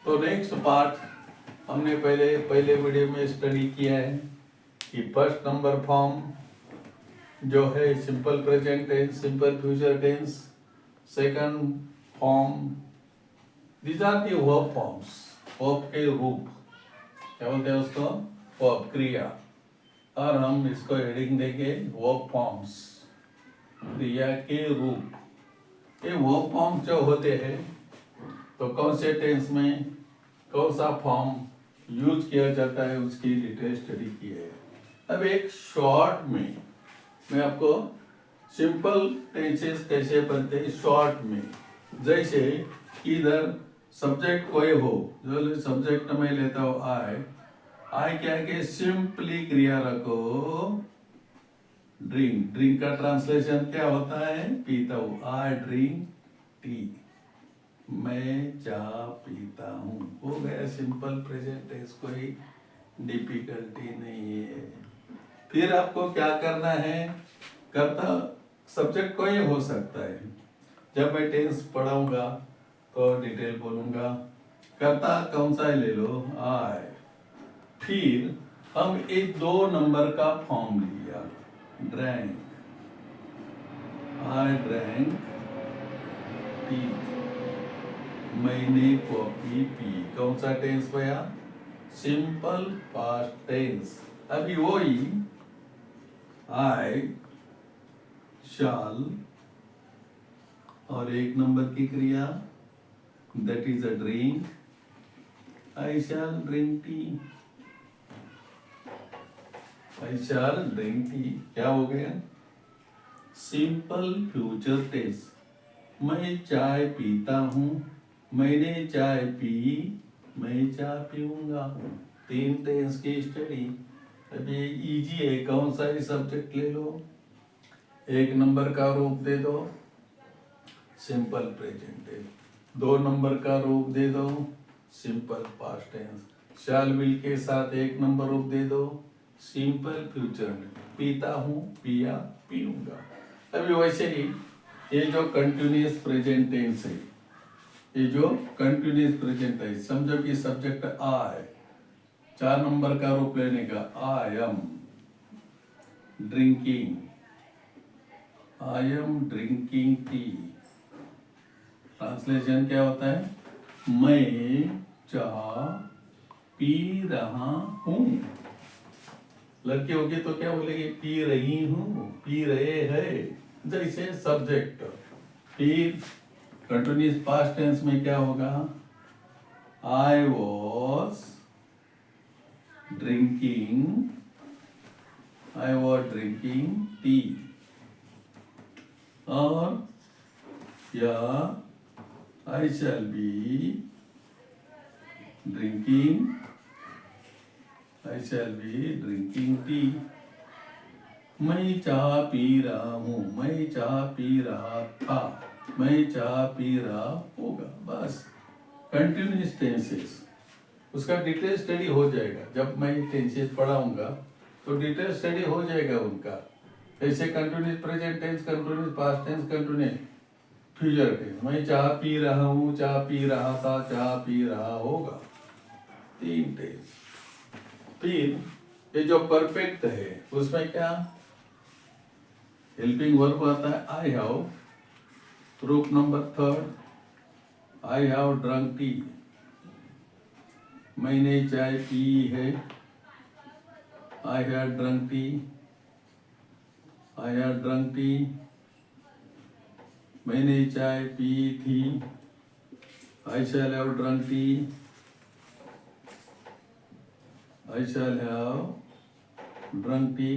तो next part हमने पहले वीडियो में स्टडी किया है कि फर्स्ट नंबर फॉर्म जो है simple present tense, simple future tense. Second form, these are the verb forms, verb के रूप, क्या बोलते हैं उसको, वर्ब क्रिया। और हम इसको हेडिंग देंगे वर्ब फॉर्म्स, क्रिया के रूप। ये वर्ब फॉर्म्स जो होते हैं तो कौन से टेंस में कौन सा फॉर्म यूज किया जाता है उसकी डिटेल स्टडी की है। अब एक शॉर्ट में मैं आपको सिंपल टेंसेस कैसे बनते हैं शॉर्ट में। जैसे इधर सब्जेक्ट कोई हो, जो सब्जेक्ट में लेता हो आई क्या के सिंपली क्रिया रखो ड्रिंक। ड्रिंक का ट्रांसलेशन क्या होता है, पीता हूँ। आई ड्रिंक टी, मैं चाय पीता हूँ। हो गया सिंपल प्रेजेंट टेंस, कोई डिफिकल्टी नहीं है। फिर आपको क्या करना है, करता सब्जेक्ट कोई हो सकता है। जब मैं टेंस पढ़ाऊंगा तो डिटेल बोलूंगा। करता कौन सा ले लो, आई। फिर हम एक 2 नंबर का फॉर्म लिया, ड्रैंक, आई ड्रैंक टी, मैंने कॉफी पी। कौन सा टेंस भैया, सिंपल पास्ट टेंस। अभी वही आई शाल और एक नंबर की क्रिया that is a drink, I shall drink tea, I shall drink tea. क्या हो गया, सिंपल फ्यूचर टेंस। मैं चाय पीता हूँ, मैंने चाय पी, मैं चाय पीऊंगा। 3 टेंस की स्टडी। अभी इजी है, कौन सा ही सब्जेक्ट ले लो, एक नंबर का रूप दे दो सिंपल प्रेजेंट टेंस, 2 नंबर का रूप दे दो simple past tense, shall will के साथ 1 नंबर रूप दे दो सिंपल फ्यूचर में, पीता हूँ, पिया, पीऊंगा। अभी वैसे ही ये जो कंटिन्यूअस प्रेजेंट टेंस है, ये जो कंटिन्यूअस प्रेजेंट है, समझो कि सब्जेक्ट आई, 4 नंबर का रूप लेने का, I am drinking, I am drinking tea. Translation क्या होता है, मैं चाय पी रहा हूँ। लड़की होगी तो क्या बोलेगी, पी रही हूँ, पी रहे हैं। जैसे सब्जेक्ट। फिर कंटिन्यूअस पास्ट टेंस में क्या होगा, I was drinking, I was drinking tea. और या I shall be drinking, I shall be drinking tea. मैं चाय पी रहा हूँ, मैं चाय पी रहा था, मैं चाय पी रहा होगा। बस कंटिन्यूअस टेंसेस, उसका डिटेल स्टडी हो जाएगा। जब मैं टेंसेस पढ़ाऊंगा तो डिटेल स्टडी हो जाएगा उनका। ऐसे continuous present tense, continuous past tense, continuous future tense. मैं चाय पी रहा हूँ, चाय पी रहा था, चाय पी रहा होगा। 3 टेंस। फिर ये जो परफेक्ट है उसमें क्या हेल्पिंग वर्ब आता है, I have. Proof number 3, I have drunk tea, मैंने चाय पी है, I have drunk tea, I have drunk tea, मैंने चाय पी थी, I shall have drunk tea, I shall have drunk tea,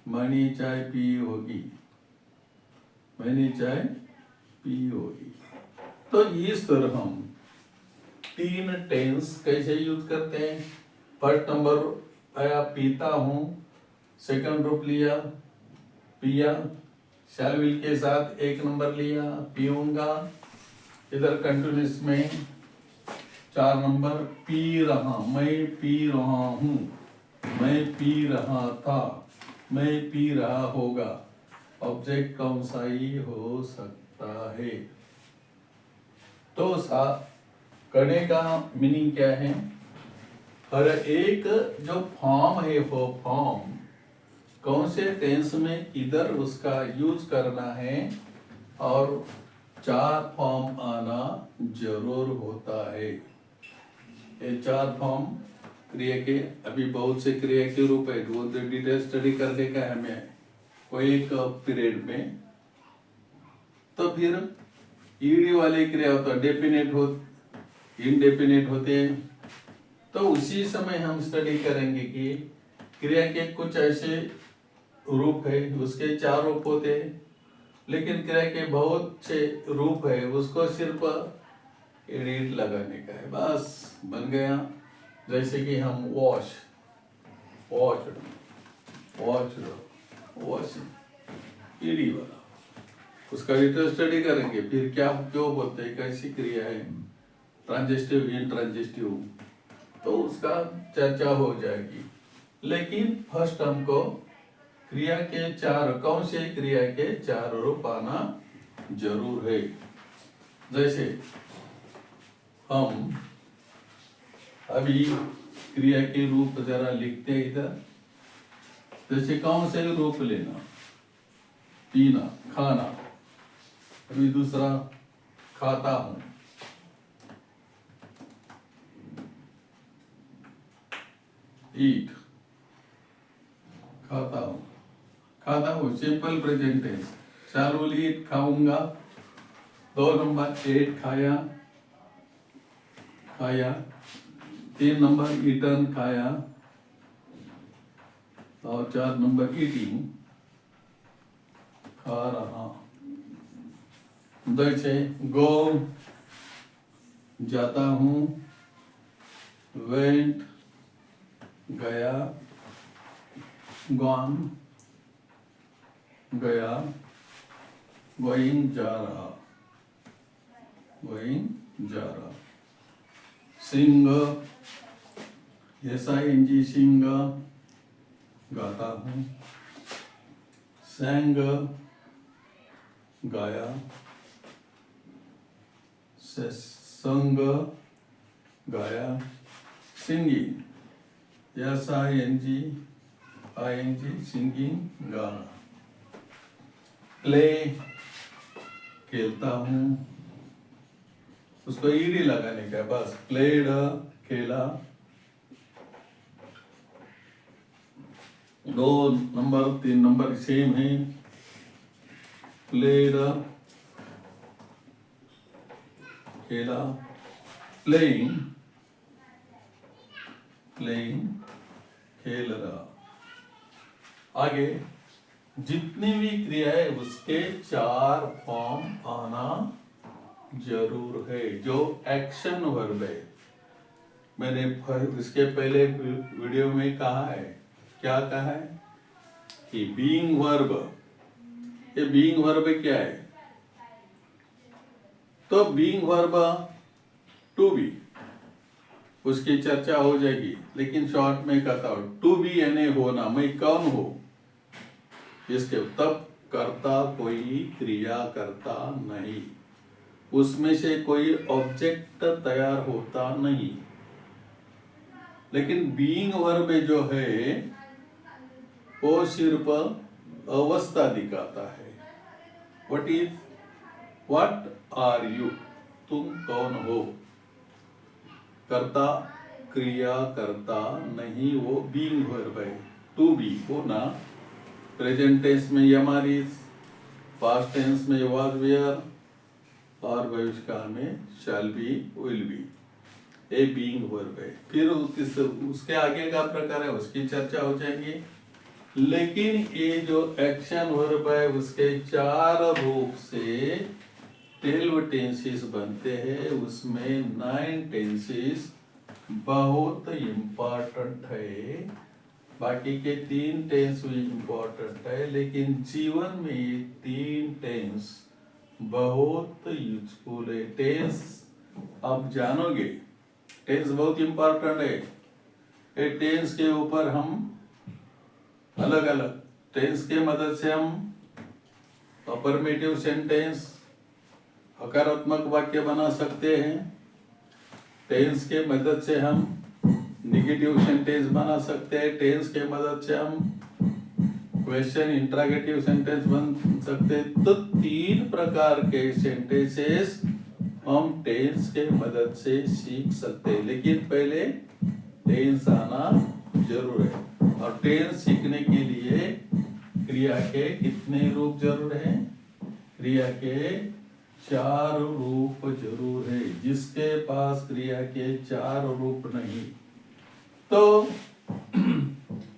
मैंने चाय पी होगी, मैंने चाय पी होगी। तो इस तरह हम 3 टेंस कैसे यूज करते हैं। फर्स्ट नंबर आया पीता हूँ, सेकंड रूप लिया पिया, शैल विल के साथ 1 नंबर लिया पीऊंगा। इधर कंटिन्यूअस में 4 नंबर, पी रहा, मैं पी रहा हूँ, मैं पी रहा था, मैं पी रहा होगा। ऑब्जेक्ट कौन सा ही हो सकता है। तो करने का मीनिंग क्या है? हर एक जो फॉर्म है वो फॉर्म कौन से टेंस में किधर उसका यूज करना है, और 4 फॉर्म आना जरूर होता है। ये 4 फॉर्म क्रिया के, अभी बहुत से क्रिया के रूप है, वो डिटेल स्टडी करने का है हमें कोई एक पीरियड में। तो फिर ईडी वाले क्रिया होता है, डेफिनेट हो, इनडेफिनेट होते हैं। तो उसी समय हम स्टडी करेंगे कि क्रिया के कुछ ऐसे रूप है, उसके 4 रूप होते हैं, लेकिन क्रिया के बहुत से रूप है, उसको सिर्फ एडिट लगाने का है, बस बन गया। जैसे कि हम वॉश, वॉच, वॉश ईडी वाला, उसका डिटेल स्टडी करेंगे। फिर क्या क्यों बोलते हैं, कैसी क्रिया है, ट्रांजिस्टिव, इंट्रांजिस्टिव, तो उसका चर्चा हो जाएगी। लेकिन फर्स्ट हमको क्रिया के 4, कौन से क्रिया के 4 रूप आना जरूर है। जैसे हम अभी क्रिया के रूप जरा लिखते हैं इधर। जैसे कौन से रूप लेना, पीना, खाना। अभी दूसरा खाता हूं, ईट, खाता हूं सिंपल प्रेजेंट टेंस। चालू ईट, खाऊंगा। 2 नंबर एट, खाया, 3 नंबर ईटन, खाया, और 4 नंबर ईटिंग, खा रहा। जैसे गो, जाता हूं, वेंट, गया, गॉन, गया, गोइंग, जा रहा, सिंग, SING, सिंग, गाता हूं, सैंग, गाया, संग, गाया, सिंगिंग, SING, सिंगिंग, गाना। प्ले, खेलता हूं, उसको ईडी लगाने का, बस प्लेड, खेला। 2 नंबर 3 नंबर सेम है, प्लेड, खेला, प्लेइंग, खेल रहा। आगे जितनी भी क्रिया है उसके 4 फॉर्म आना जरूर है, जो एक्शन वर्ब है। मैंने इसके पहले वीडियो में कहा है, क्या कहा है कि बीइंग वर्ब, ये बीइंग वर्ब क्या है? तो बीइंग वर्ब टू बी, उसकी चर्चा हो जाएगी, लेकिन शॉर्ट में कहता हूं टू बी यानी होना, मैं कौन हूं, इसके तब करता कोई क्रिया करता नहीं, उसमें से कोई ऑब्जेक्ट तैयार होता नहीं। लेकिन बीइंग वर्ब जो है वो सिर्फ अवस्था दिखाता है। व्हाट आर यू, तुम कौन हो, कर्ता क्रिया करता नहीं, वो बीइंग वर्ब है। टू बी होना, प्रेजेंट टेंस में एम इज, पास्ट टेंस में वाज वेयर, और भविष्य काल में shall be, will be, a being verb है। फिर उसके आगे का प्रकार है, उसकी चर्चा हो जाएगी। लेकिन ये जो एक्शन वर्ब है उसके 4 रूप से 12 टेंसेस बनते हैं, उसमें 9 टेंसेस बहुत इम्पोर्टेंट है, बाकी के 3 टेंस भी इम्पोर्टेंट है, लेकिन जीवन में ये 3 टेंस बहुत यूजफुल है। टेंस आप जानोगे, टेंस बहुत इम्पोर्टेंट है। ये टेंस के ऊपर हम अलग अलग टेंस के मदद से हम अफर्मेटिव सेंटेंस, हकारात्मक वाक्य बना सकते हैं, टेंस के मदद से हम नेगेटिव सेंटेंस बना सकते हैं, टेंस के मदद से हम क्वेश्चन इंट्रोगेटिव सेंटेंस बन सकते हैं। तो 3 प्रकार के सेंटेंसेस हम टेंस के मदद से सीख सकते हैं, लेकिन पहले टेंस आना जरूर है। और टेंस सीखने के लिए क्रिया के कितने रूप जरूर है? क्रिया के 4 रूप जरूर है। जिसके पास क्रिया के 4 रूप नहीं, तो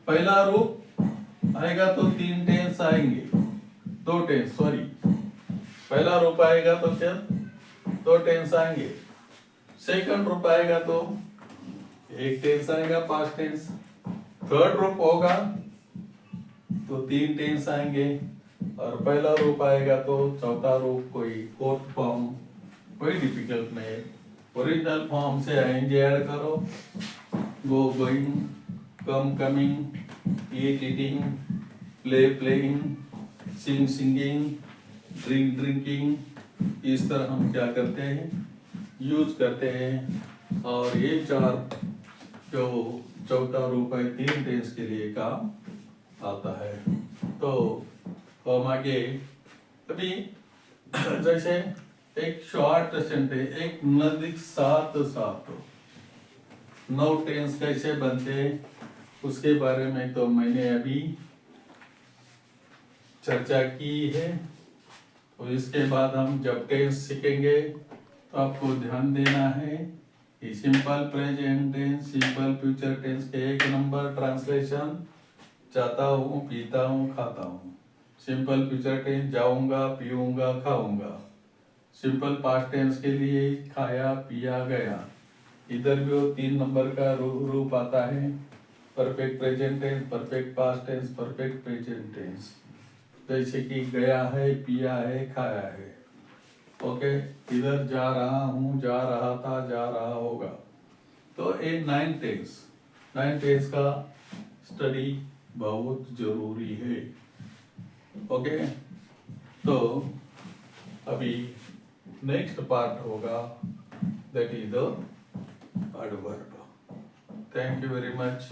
पहला रूप आएगा तो 3 टेंस आएंगे, 2 टेंस, सॉरी, पहला रूप आएगा तो क्या 2 टेंस आएंगे। सेकंड रूप आएगा तो 1 टेंस आएगा, 5 टेंस। थर्ड रूप होगा तो 3 टेंस आएंगे, और पहला रूप आएगा तो चौथा रूप कोई फोर्थ फॉर्म, कोई डिफिकल्ट नहीं है। ओरिजिनल फॉर्म से आएंगे ऐड करो, गो गोइंग, कम कमिंग, ईट ईटिंग, प्ले प्लेइंग, सिंग सिंगिंग, ड्रिंक ड्रिंकिंग, इस तरह हम क्या करते हैं, यूज करते हैं। और ये 4 जो चौथा रूप है 3 टेंस के लिए काम आता है। तो हम आगे अभी जैसे एक शॉर्ट सेंटेंस, एक नजदीक 7 9 टेंस कैसे बनते हैं उसके बारे में तो मैंने अभी चर्चा की है। और इसके बाद हम जब टेंस सीखेंगे तो आपको ध्यान देना है कि simple present tense, simple future tense के 1 नंबर ट्रांसलेशन, जाता हूँ, पीता हूँ, खाता हूँ। सिंपल फ्यूचर टेंस जाऊंगा, पीऊंगा, खाऊंगा। सिंपल पास्ट टेंस के लिए खाया, पिया, गया। इधर भी वो 3 नंबर का रूप आता है, perfect present tense, perfect past tense, perfect present tense. जैसे कि गया है, पिया है, खाया है। ओके, इधर जा रहा हूँ, जा रहा था, जा रहा होगा। तो ये 9 टेंस का स्टडी बहुत जरूरी है। ओके, तो अभी नेक्स्ट पार्ट होगा, that is the adverb. Thank you very much.